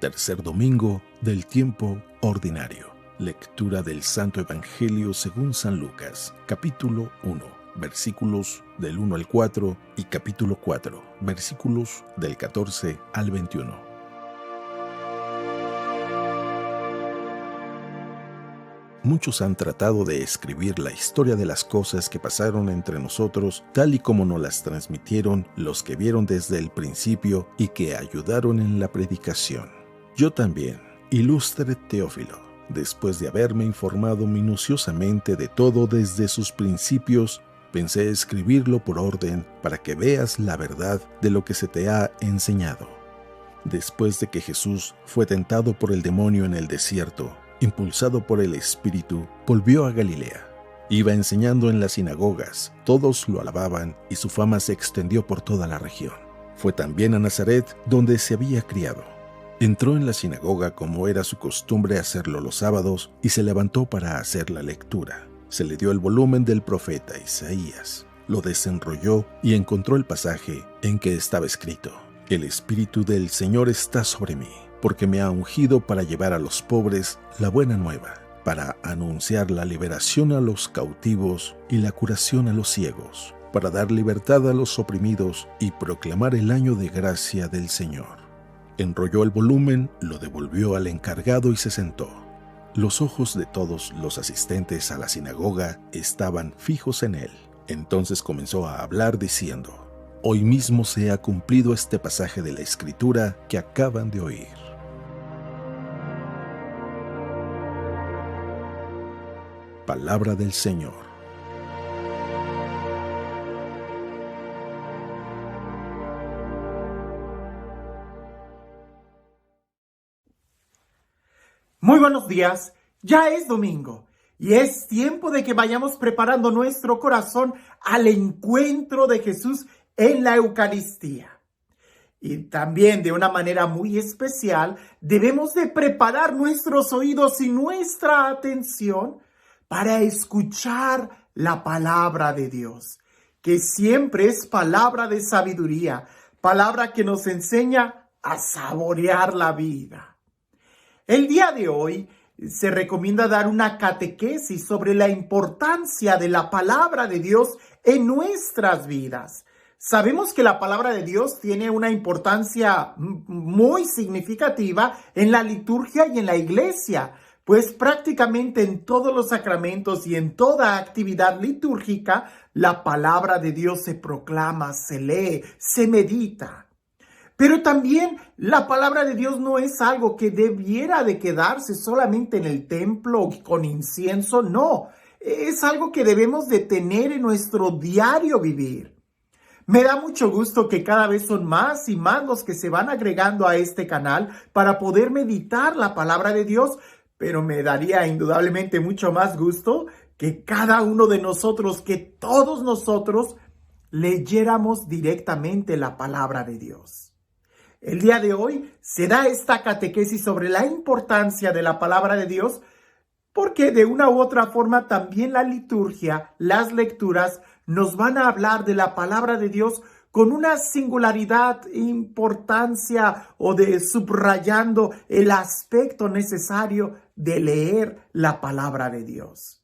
Tercer domingo del tiempo ordinario. Lectura del Santo Evangelio según San Lucas, capítulo 1, versículos del 1 al 4 y capítulo 4, versículos del 14 al 21. Muchos han tratado de escribir la historia de las cosas que pasaron entre nosotros tal y como nos las transmitieron los que vieron desde el principio y que ayudaron en la predicación. Yo también, ilustre Teófilo, después de haberme informado minuciosamente de todo desde sus principios, pensé escribirlo por orden para que veas la verdad de lo que se te ha enseñado. Después de que Jesús fue tentado por el demonio en el desierto, impulsado por el Espíritu, volvió a Galilea. Iba enseñando en las sinagogas, todos lo alababan y su fama se extendió por toda la región. Fue también a Nazaret, donde se había criado. Entró en la sinagoga como era su costumbre hacerlo los sábados y se levantó para hacer la lectura. Se le dio el volumen del profeta Isaías, lo desenrolló y encontró el pasaje en que estaba escrito: El Espíritu del Señor está sobre mí, porque me ha ungido para llevar a los pobres la buena nueva, para anunciar la liberación a los cautivos y la curación a los ciegos, para dar libertad a los oprimidos y proclamar el año de gracia del Señor. Enrolló el volumen, lo devolvió al encargado y se sentó. Los ojos de todos los asistentes a la sinagoga estaban fijos en él. Entonces comenzó a hablar diciendo: Hoy mismo se ha cumplido este pasaje de la Escritura que acaban de oír. Palabra del Señor. Muy buenos días, ya es domingo y es tiempo de que vayamos preparando nuestro corazón al encuentro de Jesús en la Eucaristía. Y también de una manera muy especial debemos de preparar nuestros oídos y nuestra atención para escuchar la palabra de Dios, que siempre es palabra de sabiduría, palabra que nos enseña a saborear la vida. El día de hoy se recomienda dar una catequesis sobre la importancia de la palabra de Dios en nuestras vidas. Sabemos que la palabra de Dios tiene una importancia muy significativa en la liturgia y en la iglesia, pues prácticamente en todos los sacramentos y en toda actividad litúrgica, la palabra de Dios se proclama, se lee, se medita. Pero también la palabra de Dios no es algo que debiera de quedarse solamente en el templo con incienso, no. Es algo que debemos de tener en nuestro diario vivir. Me da mucho gusto que cada vez son más y más los que se van agregando a este canal para poder meditar la palabra de Dios, pero me daría indudablemente mucho más gusto que cada uno de nosotros, que todos nosotros leyéramos directamente la palabra de Dios. El día de hoy se da esta catequesis sobre la importancia de la palabra de Dios, porque de una u otra forma también la liturgia, las lecturas, nos van a hablar de la palabra de Dios con una singularidad, importancia o de subrayando el aspecto necesario de leer la palabra de Dios.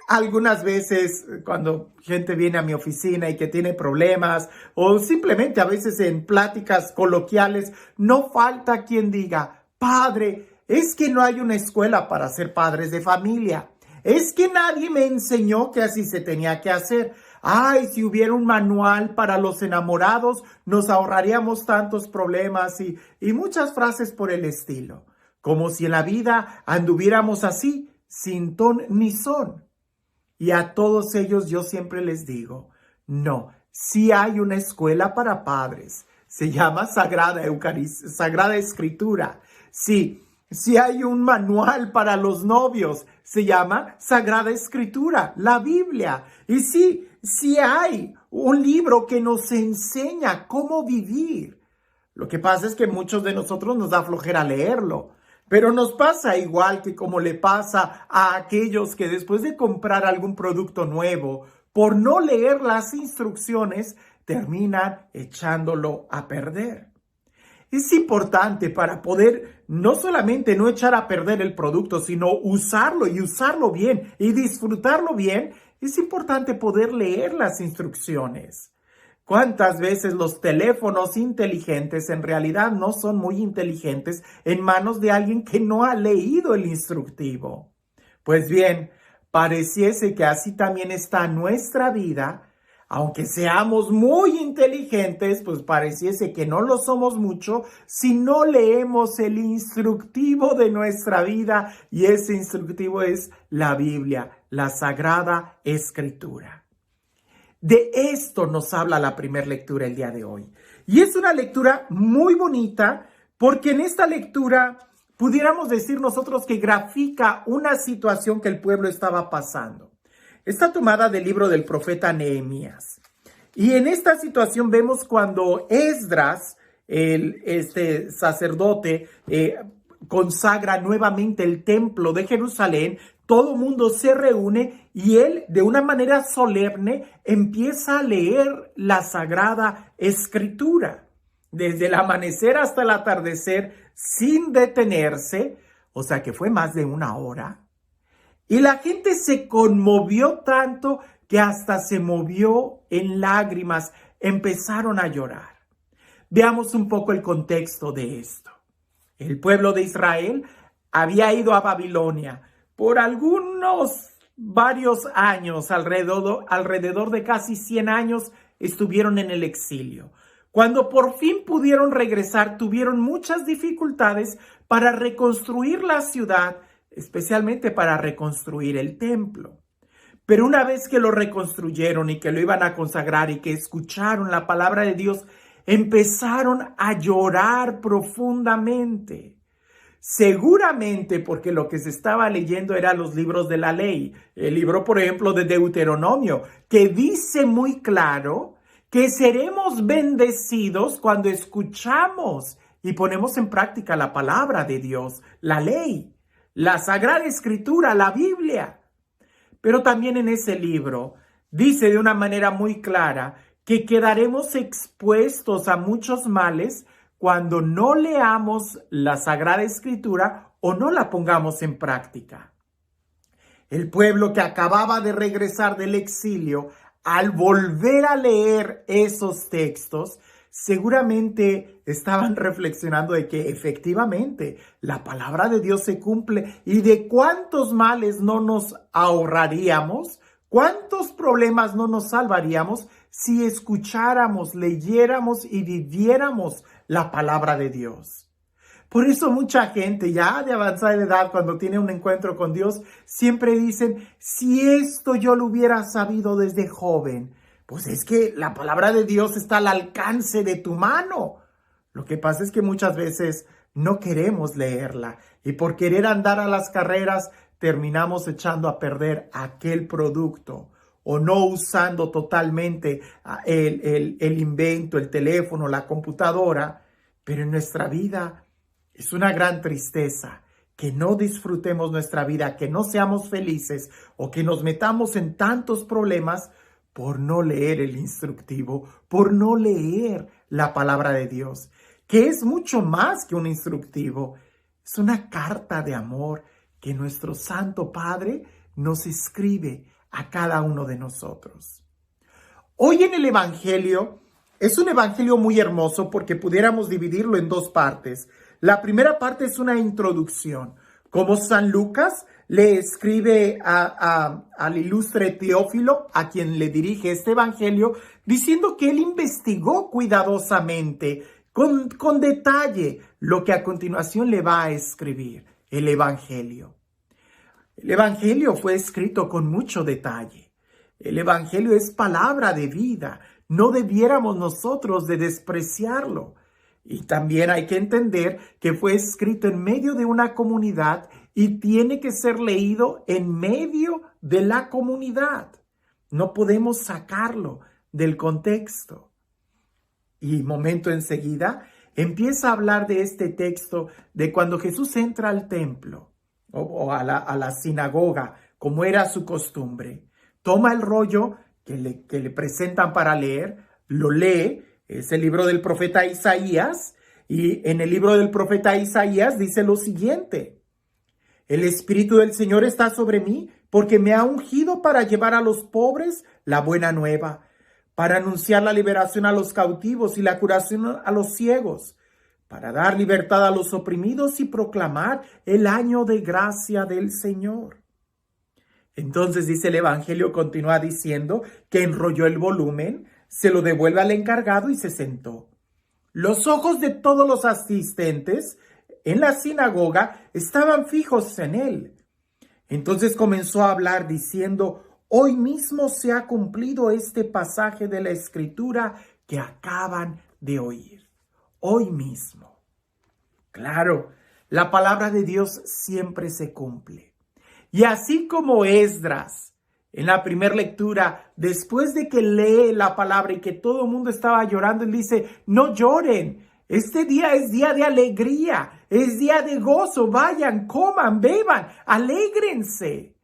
Algunas veces cuando gente viene a mi oficina y que tiene problemas o simplemente a veces en pláticas coloquiales, no falta quien diga: Padre, es que no hay una escuela para ser padres de familia. Es que nadie me enseñó que así se tenía que hacer. Ay, si hubiera un manual para los enamorados, nos ahorraríamos tantos problemas y muchas frases por el estilo. Como si en la vida anduviéramos así, sin ton ni son. Y a todos ellos yo siempre les digo: no, sí hay una escuela para padres. Se llama Sagrada Escritura. Sí hay un manual para los novios. Se llama Sagrada Escritura, la Biblia. Y sí hay un libro que nos enseña cómo vivir. Lo que pasa es que muchos de nosotros nos da flojera leerlo. Pero nos pasa igual que como le pasa a aquellos que después de comprar algún producto nuevo, por no leer las instrucciones, terminan echándolo a perder. Es importante para poder no solamente no echar a perder el producto, sino usarlo y usarlo bien y disfrutarlo bien. Es importante poder leer las instrucciones. ¿Cuántas veces los teléfonos inteligentes en realidad no son muy inteligentes en manos de alguien que no ha leído el instructivo? Pues bien, pareciese que así también está nuestra vida. Aunque seamos muy inteligentes, pues pareciese que no lo somos mucho si no leemos el instructivo de nuestra vida, y ese instructivo es la Biblia, la Sagrada Escritura. De esto nos habla la primera lectura el día de hoy. Y es una lectura muy bonita porque en esta lectura pudiéramos decir nosotros que grafica una situación que el pueblo estaba pasando. Está tomada del libro del profeta Nehemías. Y en esta situación vemos cuando Esdras, este sacerdote, consagra nuevamente el templo de Jerusalén. Todo mundo se reúne y él, de una manera solemne, empieza a leer la Sagrada Escritura. Desde el amanecer hasta el atardecer, sin detenerse, o sea que fue más de una hora. Y la gente se conmovió tanto que hasta se movió en lágrimas, empezaron a llorar. Veamos un poco el contexto de esto. El pueblo de Israel había ido a Babilonia por varios años, alrededor de casi 100 años estuvieron en el exilio. Cuando por fin pudieron regresar, tuvieron muchas dificultades para reconstruir la ciudad, especialmente para reconstruir el templo. Pero una vez que lo reconstruyeron y que lo iban a consagrar y que escucharon la palabra de Dios, empezaron a llorar profundamente. Seguramente porque lo que se estaba leyendo eran los libros de la ley. El libro, por ejemplo, de Deuteronomio, que dice muy claro que seremos bendecidos cuando escuchamos y ponemos en práctica la palabra de Dios, la ley, la Sagrada Escritura, la Biblia. Pero también en ese libro dice de una manera muy clara que quedaremos expuestos a muchos males cuando no leamos la Sagrada Escritura o no la pongamos en práctica. El pueblo que acababa de regresar del exilio, al volver a leer esos textos, seguramente estaban reflexionando de que efectivamente la palabra de Dios se cumple y de cuántos males no nos ahorraríamos, cuántos problemas no nos salvaríamos si escucháramos, leyéramos y viviéramos la palabra de Dios. Por eso mucha gente ya de avanzada edad, cuando tiene un encuentro con Dios, siempre dicen, si esto yo lo hubiera sabido desde joven. Pues es que la palabra de Dios está al alcance de tu mano. Lo que pasa es que muchas veces no queremos leerla y por querer andar a las carreras terminamos echando a perder aquel producto o no usando totalmente el invento, el teléfono, la computadora. Pero en nuestra vida es una gran tristeza que no disfrutemos nuestra vida, que no seamos felices o que nos metamos en tantos problemas por no leer el instructivo, por no leer la palabra de Dios, que es mucho más que un instructivo. Es una carta de amor que nuestro Santo Padre nos escribe a cada uno de nosotros. Hoy en el Evangelio, es un Evangelio muy hermoso porque pudiéramos dividirlo en dos partes. La primera parte es una introducción, como San Lucas le escribe al ilustre Teófilo, a quien le dirige este evangelio, diciendo que él investigó cuidadosamente, con detalle, lo que a continuación le va a escribir, el evangelio. El evangelio fue escrito con mucho detalle. El evangelio es palabra de vida. No debiéramos nosotros de despreciarlo. Y también hay que entender que fue escrito en medio de una comunidad y tiene que ser leído en medio de la comunidad. No podemos sacarlo del contexto. Y momento enseguida empieza a hablar de este texto de cuando Jesús entra al templo o a la sinagoga, como era su costumbre. Toma el rollo que le presentan para leer, lo lee, es el libro del profeta Isaías, Y en el libro del profeta Isaías dice lo siguiente: el Espíritu del Señor está sobre mí porque me ha ungido para llevar a los pobres la buena nueva, para anunciar la liberación a los cautivos y la curación a los ciegos, para dar libertad a los oprimidos y proclamar el año de gracia del Señor. Entonces dice el Evangelio, continúa diciendo que enrolló el volumen, se lo devuelve al encargado y se sentó. Los ojos de todos los asistentes en la sinagoga estaban fijos en él. Entonces comenzó a hablar diciendo: hoy mismo se ha cumplido este pasaje de la Escritura que acaban de oír. Hoy mismo. Claro, la palabra de Dios siempre se cumple. Y así como Esdras, en la primera lectura, después de que lee la palabra y que todo el mundo estaba llorando, él dice: no lloren, este día es día de alegría, es día de gozo, vayan, coman, beban, alégrense.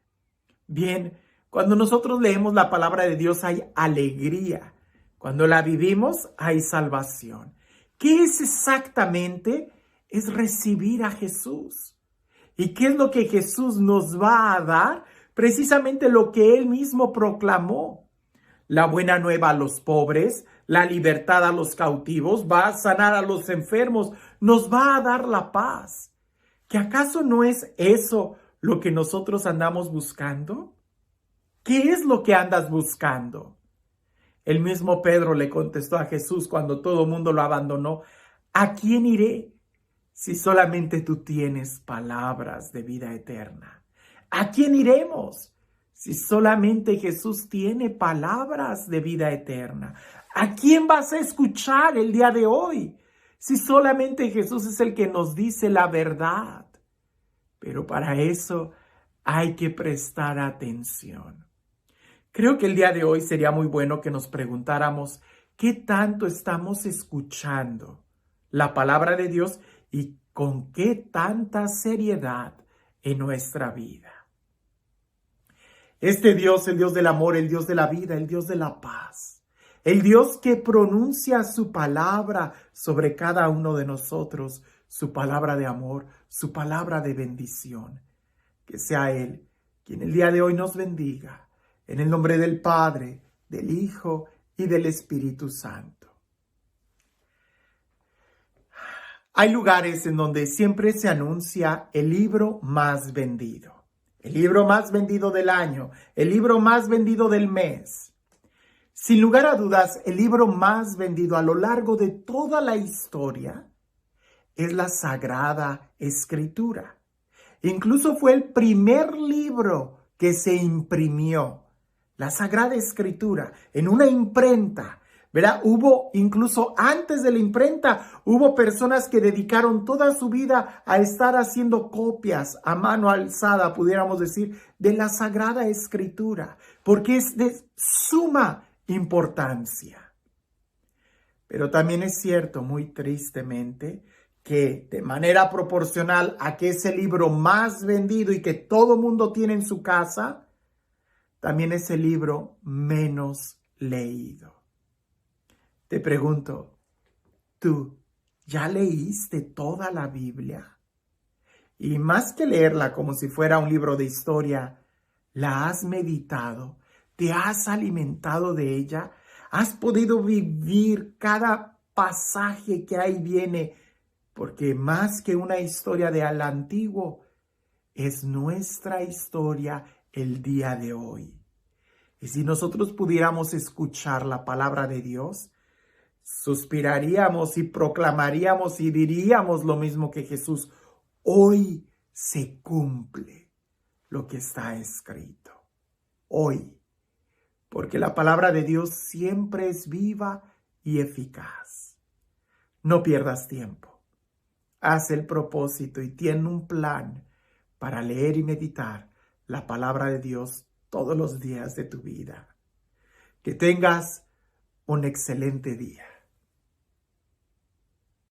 Bien, cuando nosotros leemos la palabra de Dios hay alegría, cuando la vivimos hay salvación. ¿Qué es exactamente? Es recibir a Jesús. ¿Y qué es lo que Jesús nos va a dar? Precisamente lo que Él mismo proclamó. La buena nueva a los pobres, la libertad a los cautivos, va a sanar a los enfermos, nos va a dar la paz. ¿Que acaso no es eso lo que nosotros andamos buscando? ¿Qué es lo que andas buscando? El mismo Pedro le contestó a Jesús cuando todo el mundo lo abandonó: ¿a quién iré si solamente tú tienes palabras de vida eterna? ¿A quién iremos si solamente Jesús tiene palabras de vida eterna? ¿A quién vas a escuchar el día de hoy si solamente Jesús es el que nos dice la verdad? Pero para eso hay que prestar atención. Creo que el día de hoy sería muy bueno que nos preguntáramos qué tanto estamos escuchando la palabra de Dios y con qué tanta seriedad en nuestra vida. Este Dios, el Dios del amor, el Dios de la vida, el Dios de la paz, el Dios que pronuncia su palabra sobre cada uno de nosotros, su palabra de amor, su palabra de bendición. Que sea Él quien el día de hoy nos bendiga, en el nombre del Padre, del Hijo y del Espíritu Santo. Hay lugares en donde siempre se anuncia el libro más vendido, el libro más vendido del año, el libro más vendido del mes. Sin lugar a dudas, el libro más vendido a lo largo de toda la historia es la Sagrada Escritura. Incluso fue el primer libro que se imprimió, la Sagrada Escritura, en una imprenta. ¿Verdad? Hubo, incluso antes de la imprenta, hubo personas que dedicaron toda su vida a estar haciendo copias a mano alzada, pudiéramos decir, de la Sagrada Escritura, porque es de suma importancia. Pero también es cierto, muy tristemente, que de manera proporcional a que es el libro más vendido y que todo mundo tiene en su casa, también es el libro menos leído. Te pregunto, ¿tú ya leíste toda la Biblia? Y más que leerla como si fuera un libro de historia, ¿la has meditado? ¿Te has alimentado de ella? ¿Has podido vivir cada pasaje que ahí viene? Porque más que una historia del antiguo, es nuestra historia el día de hoy. Y si nosotros pudiéramos escuchar la palabra de Dios, suspiraríamos y proclamaríamos y diríamos lo mismo que Jesús: hoy se cumple lo que está escrito. Hoy. Porque la palabra de Dios siempre es viva y eficaz. No pierdas tiempo. Haz el propósito y tiene un plan para leer y meditar la palabra de Dios todos los días de tu vida. Que tengas un excelente día.